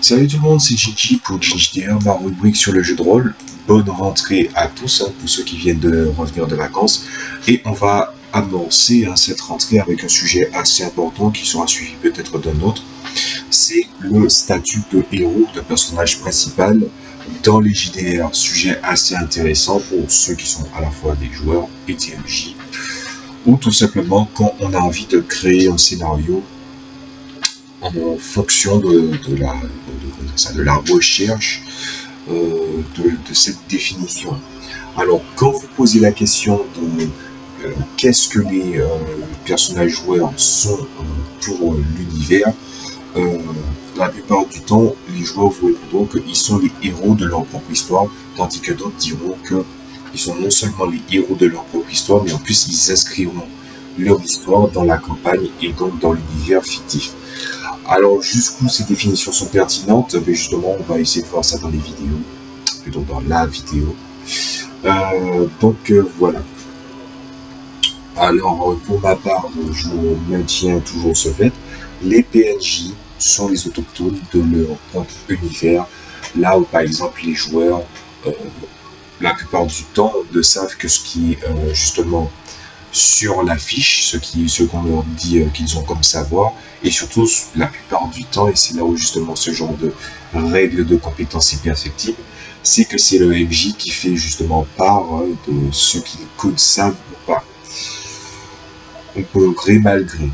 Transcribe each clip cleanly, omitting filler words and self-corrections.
Salut tout le monde, c'est Gigi pour GGDR, ma rubrique sur le jeu de rôle. Bonne rentrée à tous, pour ceux qui viennent de revenir de vacances. Et on va amorcer cette rentrée avec un sujet assez important qui sera suivi peut-être d'un autre. C'est le statut de héros, de personnage principal dans les JDR. Sujet assez intéressant pour ceux qui sont à la fois des joueurs et des MJ. Ou tout simplement quand on a envie de créer un scénario en fonction de la recherche de cette définition. Alors, quand vous posez la question de qu'est-ce que les personnages joueurs sont pour l'univers, la plupart du temps, les joueurs vous répondront qu'ils sont les héros de leur propre histoire, tandis que d'autres diront qu'ils sont non seulement les héros de leur propre histoire, mais en plus ils inscriront leur histoire dans la campagne et donc dans l'univers fictif. Alors, jusqu'où ces définitions sont pertinentes, mais justement, on va essayer de voir ça dans les vidéos, plutôt dans la vidéo. Voilà. Alors, pour ma part, je maintiens toujours ce fait. Les PNJ sont les autochtones de leur propre univers, là où, par exemple, les joueurs, la plupart du temps, ne savent que ce qui est justement sur la fiche, ce qu'on leur dit qu'ils ont comme savoir, et surtout la plupart du temps, et c'est là où justement ce genre de règles de compétences est perfectible, c'est que c'est le MJ qui fait justement part de ce qu'ils savent ou pas. On peut gré mal gré,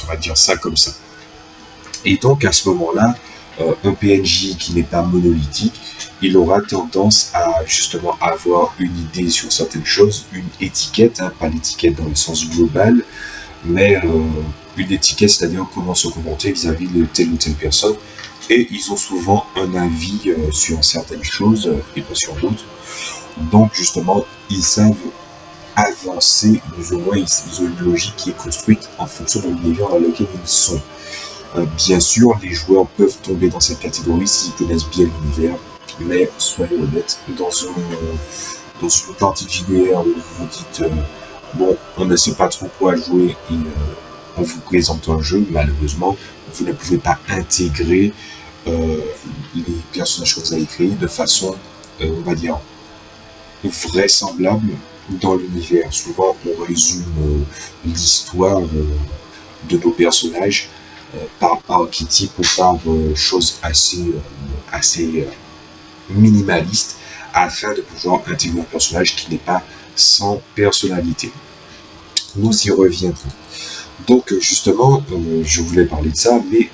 on va dire ça comme ça. Et donc à ce moment-là, un PNJ qui n'est pas monolithique, il aura tendance à justement avoir une idée sur certaines choses, une étiquette, pas l'étiquette dans le sens global, mais une étiquette, c'est-à-dire comment se comporter vis-à-vis de telle ou telle personne. Et ils ont souvent un avis sur certaines choses et pas sur d'autres. Donc justement, ils savent avancer, plus ou moins, ils ont une logique qui est construite en fonction de l'univers dans lequel ils sont. Bien sûr, les joueurs peuvent tomber dans cette catégorie s'ils connaissent bien l'univers, mais soyons honnêtes, dans une partie de JDR où vous vous dites bon, on ne sait pas trop quoi jouer et on vous présente un jeu, malheureusement, vous ne pouvez pas intégrer les personnages que vous avez créés de façon, on va dire, vraisemblable dans l'univers. Souvent, on résume l'histoire de nos personnages par archétype ou par choses assez minimaliste afin de pouvoir intégrer un personnage qui n'est pas sans personnalité. Nous y reviendrons. Donc justement, je voulais parler de ça, mais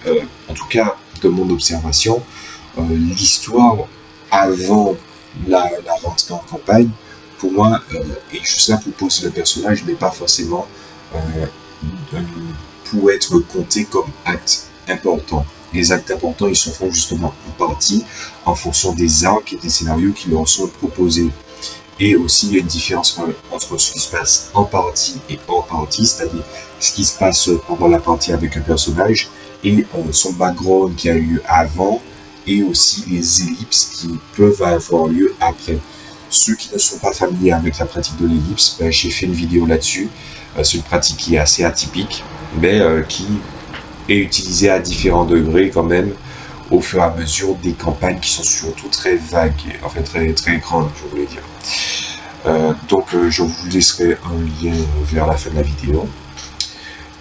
en tout cas, de mon observation, l'histoire avant la rentrée en campagne, pour moi, est juste là pour poser le personnage, mais pas forcément pour être compté comme acte important. Les actes importants, ils se font justement en partie en fonction des arcs et des scénarios qui leur sont proposés. Et aussi, il y a une différence entre ce qui se passe en partie et hors partie, c'est-à-dire ce qui se passe pendant la partie avec un personnage et son background qui a eu lieu avant, et aussi les ellipses qui peuvent avoir lieu après. Ceux qui ne sont pas familiers avec la pratique de l'ellipse, j'ai fait une vidéo là-dessus. C'est une pratique qui est assez atypique, mais qui est utilisée à différents degrés quand même, au fur et à mesure des campagnes qui sont surtout très vagues, enfin très, très grandes, je voulais dire. Je vous laisserai un lien vers la fin de la vidéo.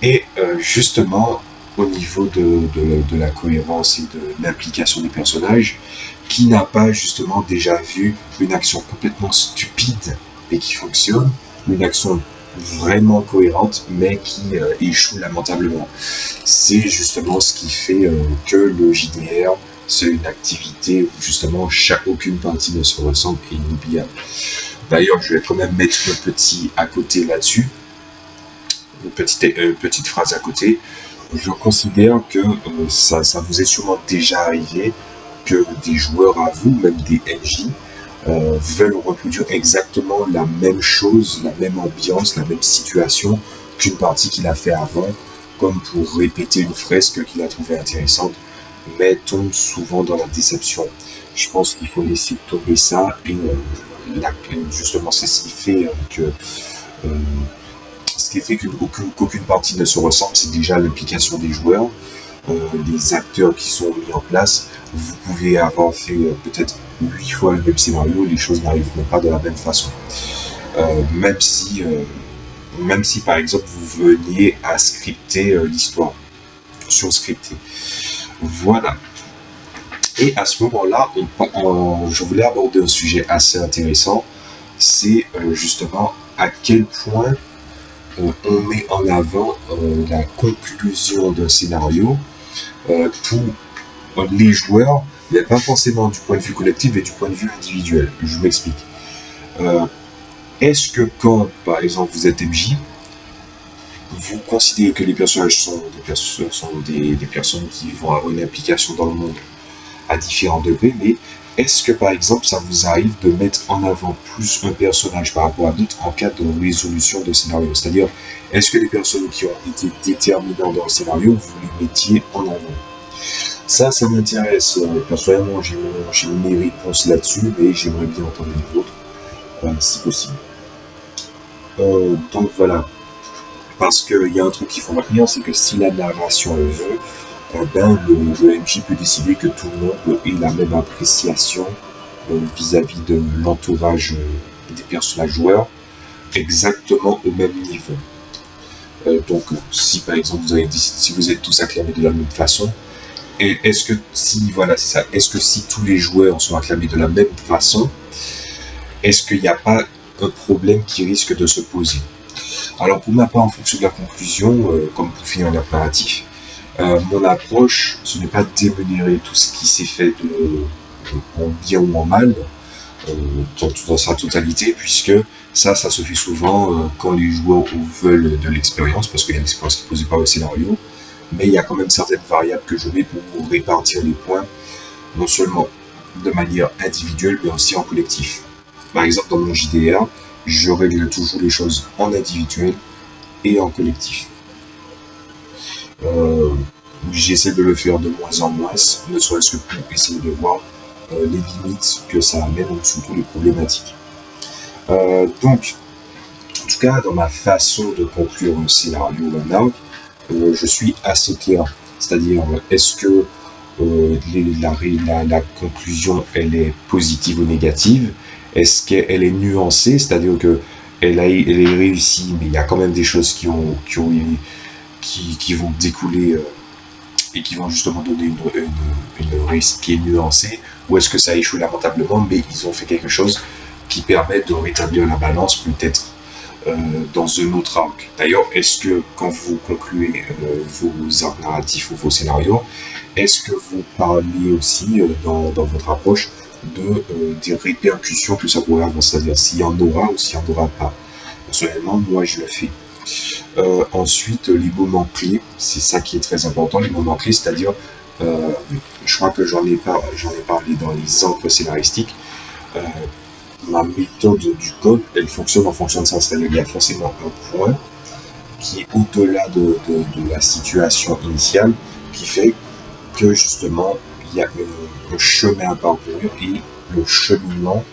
Et justement, au niveau de la cohérence et de l'implication des personnages, qui n'a pas justement déjà vu une action complètement stupide et qui fonctionne, une action vraiment cohérente mais qui échoue lamentablement. C'est justement ce qui fait que le JDR, c'est une activité où justement aucune partie ne se ressemble et inoubliable. D'ailleurs, je vais quand même mettre un petit à côté là-dessus, une petite phrase à côté. Je considère que ça vous est sûrement déjà arrivé que des joueurs à vous, même des MJ, veulent reproduire exactement la même chose, la même ambiance, la même situation qu'une partie qu'il a fait avant, comme pour répéter une fresque qu'il a trouvée intéressante, mais tombe souvent dans la déception. Je pense qu'il faut laisser tomber ça, et justement c'est ce qui fait qu'aucune partie ne se ressemble, c'est déjà l'implication des joueurs. les acteurs qui sont mis en place, vous pouvez avoir fait peut-être 8 fois le même scénario, les choses n'arriveront pas de la même façon. Même si par exemple vous veniez à scripter l'histoire, sur-scripter. Voilà. Et à ce moment-là, je voulais aborder un sujet assez intéressant, c'est justement à quel point on met en avant la conclusion d'un scénario pour les joueurs, mais pas forcément du point de vue collectif, mais du point de vue individuel. Je m'explique. Est-ce que quand, par exemple, vous êtes MJ, vous considérez que les personnages sont des personnes qui vont avoir une implication dans le monde à différents degrés, mais est-ce que par exemple ça vous arrive de mettre en avant plus un personnage par rapport à d'autres en cas de résolution de scénario? C'est-à-dire, est-ce que les personnes qui ont été déterminantes dans le scénario, vous les mettiez en avant? Ça m'intéresse. Personnellement, j'ai mes réponses là-dessus, mais j'aimerais bien entendre les vôtres, si possible. Donc voilà. Parce qu'il y a un truc qu'il faut retenir, c'est que si la narration le veut, le MJ peut décider que tout le monde ait la même appréciation vis-à-vis de l'entourage des personnages joueurs, exactement au même niveau. Donc, si par exemple si vous êtes tous acclamés de la même façon, est-ce que si tous les joueurs sont acclamés de la même façon, est-ce qu'il n'y a pas un problème qui risque de se poser? Alors pour ma part, en fonction de la conclusion, comme pour finir le narratif, mon approche, ce n'est pas de démonérer tout ce qui s'est fait en bien ou en mal, dans sa totalité, puisque ça se fait souvent quand les joueurs veulent de l'expérience, parce qu'il y a l'expérience qui est posée par le scénario, mais il y a quand même certaines variables que je mets pour répartir les points, non seulement de manière individuelle, mais aussi en collectif. Par exemple, dans mon JDR, je règle toujours les choses en individuel et en collectif. J'essaie de le faire de moins en moins, ne serait-ce que pour essayer de voir les limites que ça amène ou surtout les problématiques. Donc, en tout cas, dans ma façon de conclure un scénario ou un arc, je suis assez clair. C'est-à-dire, est-ce que la conclusion, elle est positive ou négative? Est-ce qu'elle est nuancée? C'est-à-dire que elle est réussie, mais il y a quand même des choses qui vont découler et qui vont justement donner une réussite qui est nuancée, ou est-ce que ça a échoué lamentablement, mais ils ont fait quelque chose qui permet de rétablir la balance peut-être dans un autre arc. D'ailleurs, est-ce que quand vous concluez vos arcs narratifs ou vos scénarios, est-ce que vous parlez aussi dans votre approche des répercussions que ça pourrait avoir, c'est-à-dire s'il y en aura ou s'il n'y en aura pas? Personnellement, moi je le fais. Ensuite, les moments clés, c'est ça qui est très important, les moments clés, c'est-à-dire, je crois que j'en ai parlé dans les encres scénaristiques, ma méthode du code, elle fonctionne en fonction de ça, c'est-à-dire qu'il y a forcément un point qui est au-delà de la situation initiale, qui fait que justement, il y a un chemin à parcourir et le cheminement,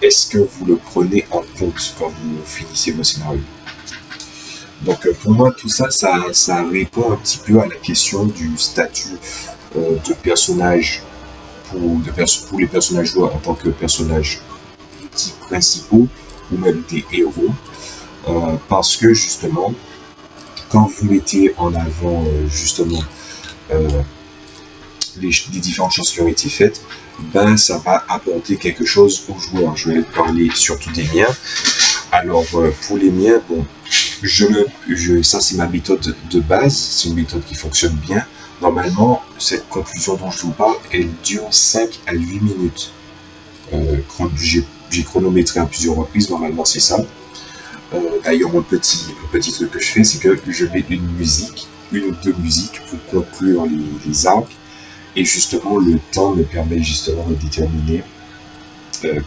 est-ce que vous le prenez en compte quand vous finissez vos scénarios? Donc pour moi, tout ça, ça répond un petit peu à la question du statut de personnage pour les personnages joueurs en tant que personnages principaux ou même des héros. Parce que justement, quand vous mettez en avant justement les différentes choses qui ont été faites, ça va apporter quelque chose aux joueurs. Je vais parler surtout des miens. Alors pour les miens, bon, ça c'est ma méthode de base, c'est une méthode qui fonctionne bien. Normalement, cette conclusion dont je vous parle, elle dure 5 à 8 minutes. J'ai chronométré à plusieurs reprises, normalement c'est ça. D'ailleurs, un petit truc que je fais, c'est que je mets une ou deux musiques pour conclure les arcs. Et justement, le temps me permet justement de déterminer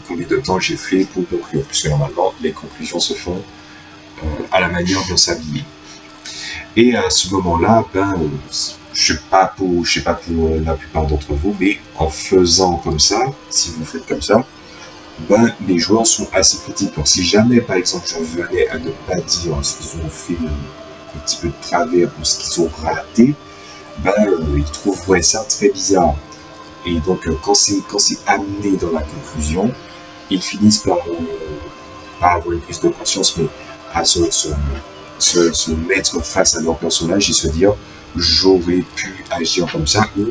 combien de temps j'ai fait pour conclure. Puisque normalement, les conclusions se font à la manière de s'habiller. Et à ce moment-là, je sais pas pour la plupart d'entre vous, mais en faisant comme ça, si vous faites comme ça, les joueurs sont assez critiques. Donc si jamais, par exemple, je venais à ne pas dire ce qu'ils ont fait un petit peu de travers ou ce qu'ils ont raté, ils trouveraient ça très bizarre. Et donc, quand c'est amené dans la conclusion, ils finissent par pas avoir une prise de conscience, mais à se mettre face à leur personnage et se dire j'aurais pu agir comme ça, ou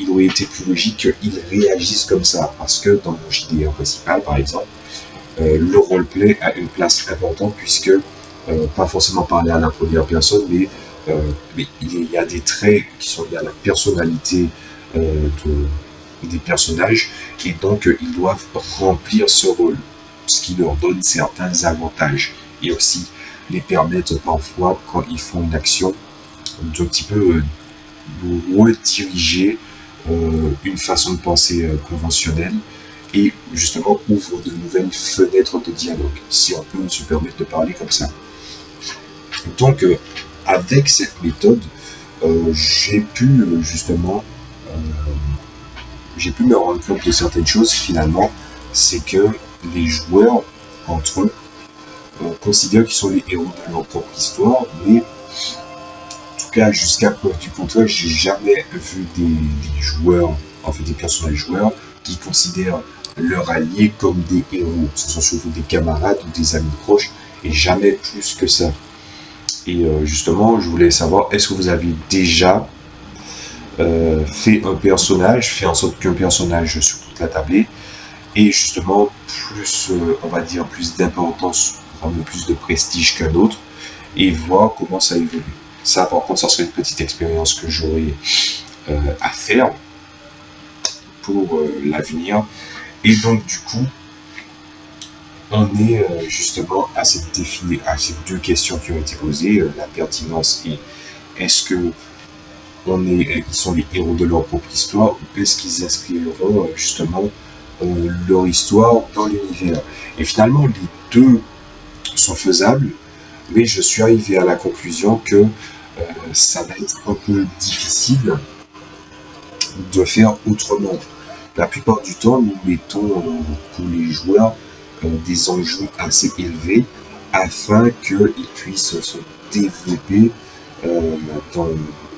il aurait été plus logique qu'ils réagissent comme ça, parce que dans mon JDR principal, par exemple, le roleplay a une place importante, puisque pas forcément parler à la première personne, mais il y a des traits qui sont liés à la personnalité des personnages, et donc ils doivent remplir ce rôle, ce qui leur donne certains avantages, et aussi les permettre parfois, quand ils font une action, d'un petit peu rediriger une façon de penser conventionnelle, et justement ouvre de nouvelles fenêtres de dialogue, si on peut se permettre de parler comme ça. Donc avec cette méthode, j'ai pu justement me rendre compte de certaines choses. Finalement, c'est que les joueurs entre eux considèrent qu'ils sont les héros de leur propre histoire, mais en tout cas jusqu'à preuve du contraire, j'ai jamais vu des joueurs, en fait des personnages joueurs, qui considèrent leurs alliés comme des héros. Ce sont surtout des camarades ou des amis proches, et jamais plus que ça. Et justement, je voulais savoir, est-ce que vous avez déjà fait un personnage, fait en sorte qu'un personnage sur toute la tablée ait justement plus, on va dire, plus d'importance, vraiment plus de prestige qu'un autre, et voir comment ça évolue. Ça, par contre, ça serait une petite expérience que j'aurais à faire pour l'avenir. Et donc, du coup, on est justement à ces deux questions qui ont été posées, la pertinence et est-ce que ils sont les héros de leur propre histoire, ou est-ce qu'ils inscriront justement leur histoire dans l'univers. Et finalement, les deux sont faisables, mais je suis arrivé à la conclusion que ça va être un peu difficile de faire autrement. La plupart du temps, nous mettons pour les joueurs des enjeux assez élevés afin qu'ils puissent se développer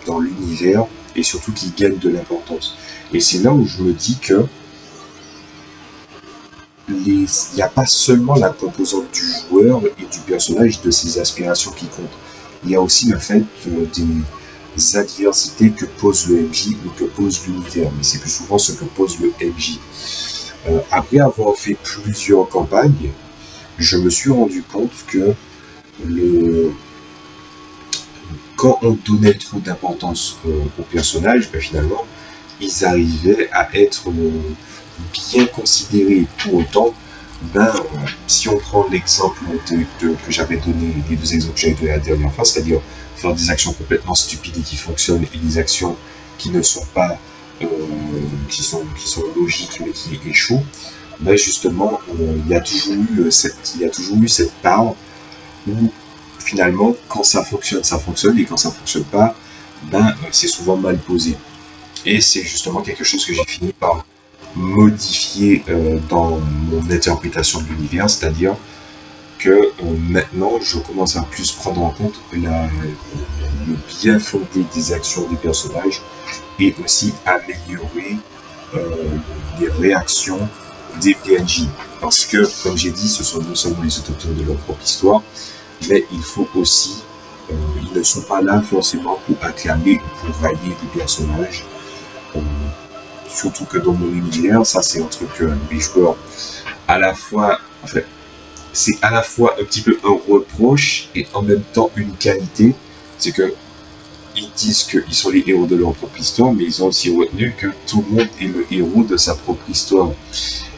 dans l'univers, et surtout qu'ils gagnent de l'importance. Et c'est là où je me dis que il n'y a pas seulement la composante du joueur et du personnage, de ses aspirations qui comptent. Il y a aussi le fait des adversités que pose le MJ ou que pose l'univers, mais c'est plus souvent ce que pose le MJ. Après avoir fait plusieurs campagnes, je me suis rendu compte que quand on donnait trop d'importance aux personnages, finalement, ils arrivaient à être bien considérés. Pour autant, si on prend l'exemple que j'avais donné, les deux exemples que j'avais donné la dernière fois, c'est-à-dire faire des actions complètement stupides et qui fonctionnent, et des actions qui ne sont pas, qui sont logiques mais qui échouent, justement, il y a toujours eu cette part où finalement, quand ça fonctionne, et quand ça fonctionne pas, c'est souvent mal posé. Et c'est justement quelque chose que j'ai fini par modifier dans mon interprétation de l'univers, c'est-à-dire que maintenant je commence à plus prendre en compte le bien fondé des actions des personnages, et aussi améliorer les réactions des PNJ, parce que comme j'ai dit, ce sont non seulement les autochtones de leur propre histoire, mais il faut aussi, ils ne sont pas là forcément pour acclamer ou pour railler des personnages. Surtout que dans mon univers, ça c'est un truc que les joueurs, à la fois, en fait, c'est à la fois un petit peu un reproche et en même temps une qualité. C'est que ils disent qu'ils sont les héros de leur propre histoire, mais ils ont aussi retenu que tout le monde est le héros de sa propre histoire.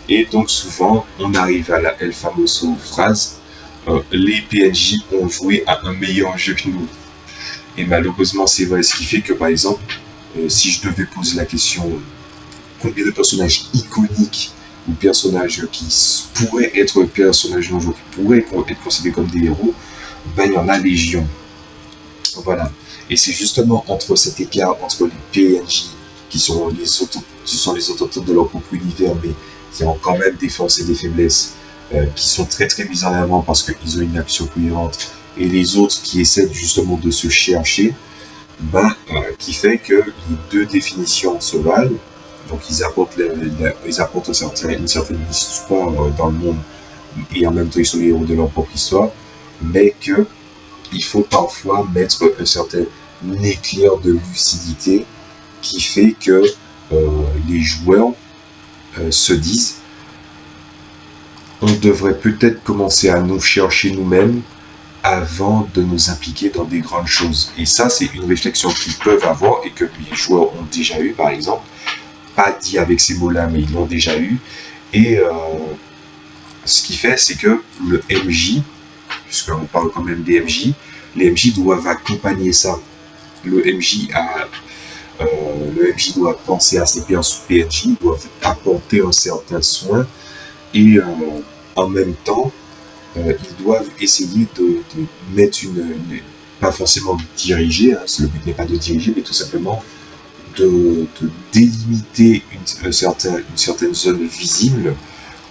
Et donc souvent, on arrive à la El Famoso phrase, les PNJ ont joué à un meilleur jeu que nous. Et malheureusement, c'est vrai, ce qui fait que par exemple, si je devais poser la question combien de personnages iconiques ou personnages qui pourraient être personnages non joueurs, qui pourraient être considérés comme des héros, il y en a légion. Voilà. Et c'est justement entre cet écart entre les PNJ qui sont les autochtones de leur propre univers, mais qui ont quand même des forces et des faiblesses, qui sont très très mises en avant parce qu'ils ont une action cohérente, et les autres qui essaient justement de se chercher, qui fait que les deux définitions se valent. Donc ils apportent, une certaine histoire dans le monde, et en même temps ils sont les héros de leur propre histoire, mais que il faut parfois mettre un certain éclair de lucidité qui fait que les joueurs se disent, on devrait peut-être commencer à nous chercher nous-mêmes avant de nous impliquer dans des grandes choses. Et ça, c'est une réflexion qu'ils peuvent avoir et que les joueurs ont déjà eu, par exemple. Pas dit avec ces mots-là, mais ils l'ont déjà eu. Et ce qui fait, c'est que le MJ, puisqu'on parle quand même des MJ, les MJ doivent accompagner ça. Le MJ doit penser à ses PNJ, doivent apporter un certain soin, et en même temps, ils doivent essayer de mettre pas forcément diriger, hein, le but n'est pas de diriger, mais tout simplement de délimiter une certaine zone visible,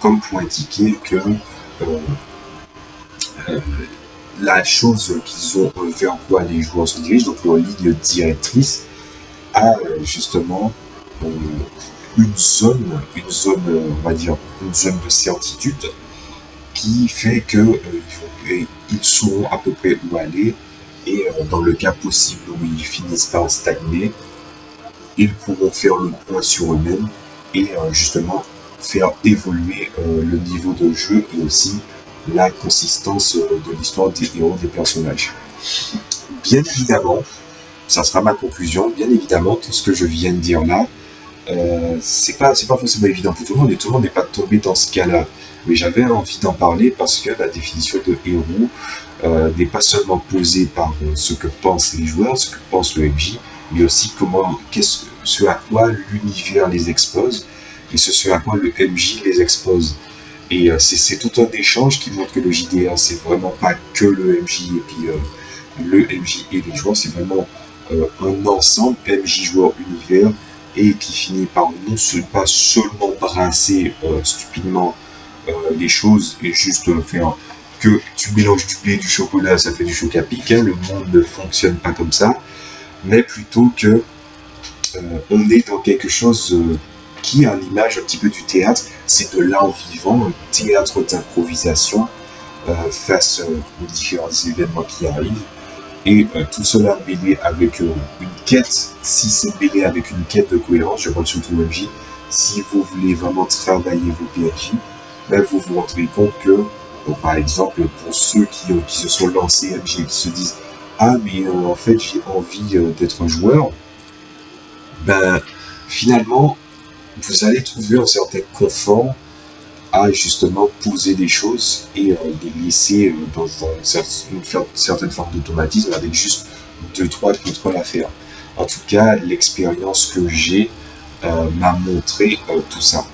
comme pour indiquer que la chose qu'ils ont vers quoi les joueurs se dirigent, donc leur ligne directrice, a justement une zone, on va dire, une zone de certitude qui fait que ils sauront à peu près où aller, et dans le cas possible où ils finissent par stagner, ils pourront faire le point sur eux-mêmes et justement faire évoluer le niveau de jeu et aussi la consistance de l'histoire des héros, des personnages. Bien évidemment, ça sera ma conclusion, bien évidemment, tout ce que je viens de dire là, c'est pas forcément évident pour tout le monde, et tout le monde n'est pas tombé dans ce cas-là. Mais j'avais envie d'en parler parce que la définition de héros n'est pas seulement posée par ce que pensent les joueurs, ce que pense le MJ, mais aussi ce à quoi l'univers les expose, et ce à quoi le MJ les expose. Et c'est tout un échange qui montre que le JDR, c'est vraiment pas que le MJ et puis le MJ et les joueurs, c'est vraiment un ensemble MJ joueur univers, et qui finit par pas seulement brasser stupidement les choses et juste faire que tu mélanges du blé et du chocolat, ça fait du choc à pic, hein. Le monde ne fonctionne pas comme ça, mais plutôt que on est dans quelque chose qui, à l'image un petit peu du théâtre, c'est de l'art vivant, un théâtre d'improvisation face aux différents événements qui arrivent. Et tout cela mêlé avec une quête, si c'est mêlé avec une quête de cohérence, je parle surtout MJ, si vous voulez vraiment travailler vos PNJ, ben vous vous rendrez compte que, par exemple, pour ceux qui se sont lancés MJ et qui se disent « Ah, mais en fait, j'ai envie d'être un joueur », ben finalement, vous allez trouver un certain confort à justement poser des choses et les laisser dans une certaine forme d'automatisme avec juste 2-3 contrôles à faire. En tout cas, l'expérience que j'ai m'a montré tout ça.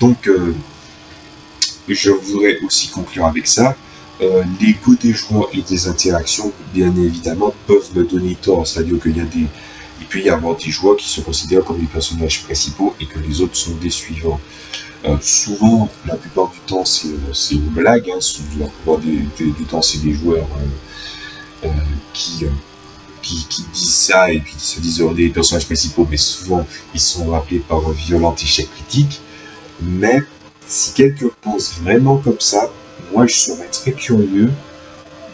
Donc, je voudrais aussi conclure avec ça. L'ego des joueurs et des interactions, bien évidemment, peuvent me donner tort. C'est-à-dire il peut y avoir des joueurs qui se considèrent comme les personnages principaux et que les autres sont des suivants. Souvent, la plupart du temps, c'est une blague, hein. La plupart du temps, c'est des joueurs qui disent ça et puis qui se disent des personnages principaux, mais souvent, ils sont rappelés par un violent échec critique. Mais si quelqu'un pense vraiment comme ça, moi, je serais très curieux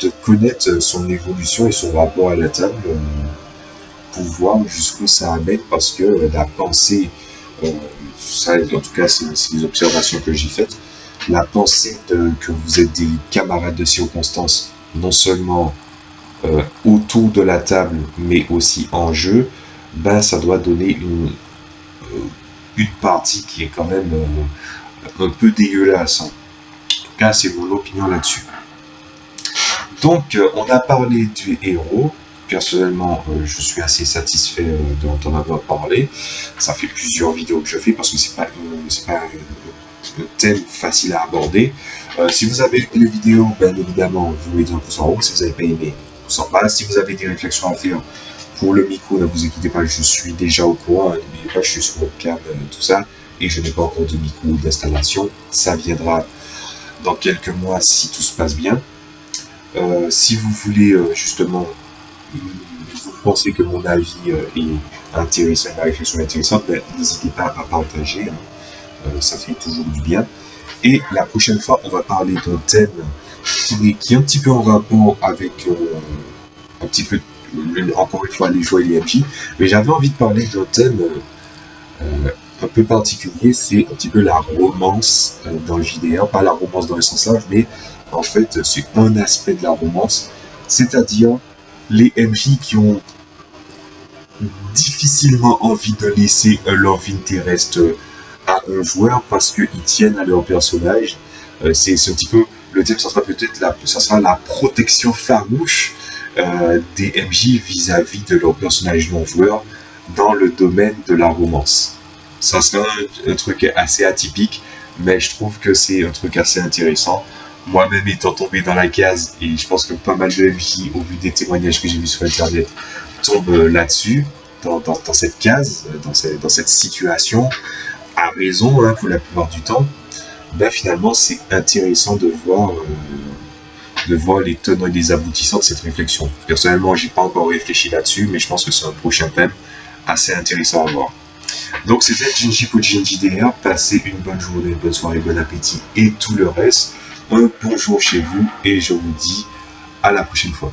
de connaître son évolution et son rapport à la table pour voir jusqu'où ça amène, parce que la pensée, ça, en tout cas, c'est les observations que j'ai faites, la pensée que vous êtes des camarades de circonstance, non seulement autour de la table, mais aussi en jeu, ben ça doit donner une partie qui est quand même un peu dégueulasse. En tout cas, c'est mon opinion là-dessus. Donc, on a parlé du héros. Personnellement, je suis assez satisfait d'en avoir parlé. Ça fait plusieurs vidéos que je fais parce que c'est pas un thème facile à aborder. Si vous avez aimé la vidéo, bien évidemment, vous mettez un pouce en haut. Si vous n'avez pas aimé, pouce en bas. Si vous avez des réflexions à faire pour le micro, ne vous inquiétez pas, je suis déjà au courant. N'oubliez pas, je suis sur webcam, tout ça, et je n'ai pas encore de micro d'installation. Ça viendra dans quelques mois si tout se passe bien. Si vous voulez justement pensez que mon avis est intéressant, ma réflexion est intéressante, ben, n'hésitez pas à partager, hein. Ça fait toujours du bien. Et la prochaine fois, on va parler d'un thème qui est un petit peu en rapport avec un petit peu, encore une fois, les joies et les MJ, mais j'avais envie de parler d'un thème un peu particulier, c'est un petit peu la romance dans le JDR, pas la romance dans le sens large, mais en fait, c'est un aspect de la romance, c'est-à-dire les MJ qui ont difficilement envie de laisser un love interest à un joueur parce qu'ils tiennent à leur personnage. C'est un petit peu le thème, ça sera peut-être la protection farouche des MJ vis-à-vis de leur personnage non joueur dans le domaine de la romance. Ça sera un truc assez atypique, mais je trouve que c'est un truc assez intéressant. Moi-même étant tombé dans la case, et je pense que pas mal de MJ, au vu des témoignages que j'ai vus sur Internet, tombent là-dessus, dans cette case, dans cette situation, à raison, hein, pour la plupart du temps. Ben finalement, c'est intéressant de voir les tenants et les aboutissants de cette réflexion. Personnellement, j'ai pas encore réfléchi là-dessus, mais je pense que c'est un prochain thème assez intéressant à voir. Donc c'était Jinji pour JDR, passez une bonne journée, une bonne soirée, bon appétit et tout le reste. Un bon jour chez vous et je vous dis à la prochaine fois.